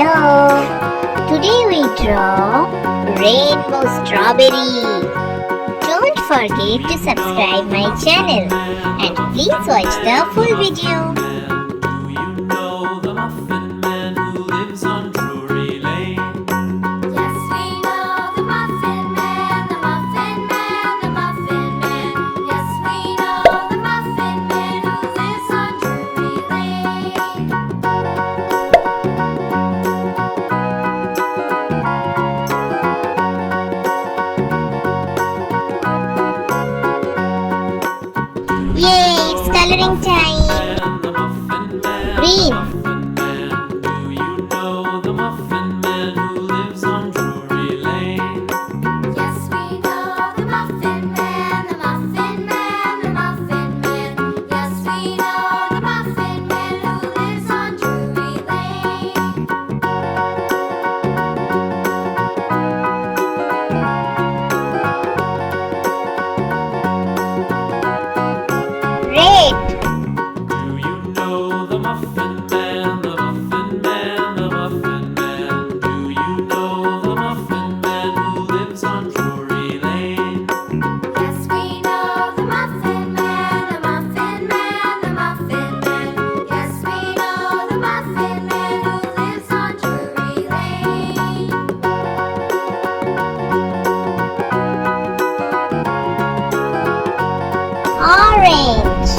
Hello! Today we draw rainbow strawberry. Don't forget to subscribe my channel and please watch the full video. Do you know the Muffin Man who lives on Drury Lane? Yes, we know the Muffin Man, the Muffin Man, the Muffin Man. Yes, we know the Muffin Man who lives on Drury Lane. Yay! It's coloring time. And the Muffin Man, Green. Muffin Man. Do you know the Muffin Man who lives on Drury Lane? Yes, we know the Muffin Man, the Muffin Man, the Muffin Man. Yes, we know the Muffin Man who lives on Drury Lane. Red. Do you know the Muffin Man, the Muffin Man, the Muffin Man? Do you know the Muffin Man who lives on Drury Lane? Yes, we know the Muffin Man, the Muffin Man, the Muffin Man. Yes, we know the Muffin Man who lives on Drury Lane. Orange.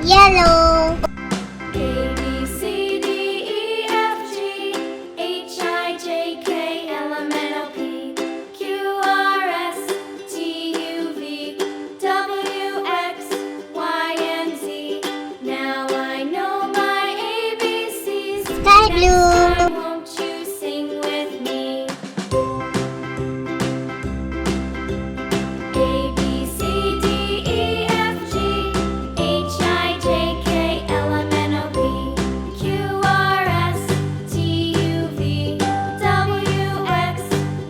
Yellow. A, B, C, D, E, F, G, H, I, J, K, L, M, N, O, P, Q, R, S, T, U, V, W, X, Y, and Z. Now I know my ABCs. Sky blue. Won't you sing with me? A, B, C, D, E, F, G, H, I, J, K, L, M, N, O, P, Q, R, S, T, U, V, W, X,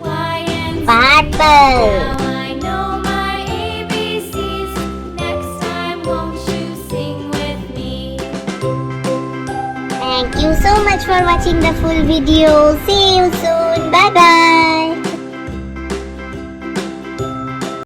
Y, and Z. Purple. Now I know my ABCs. Next time, won't you sing with me? Thank you so much for watching the full video. See you soon. Bye bye.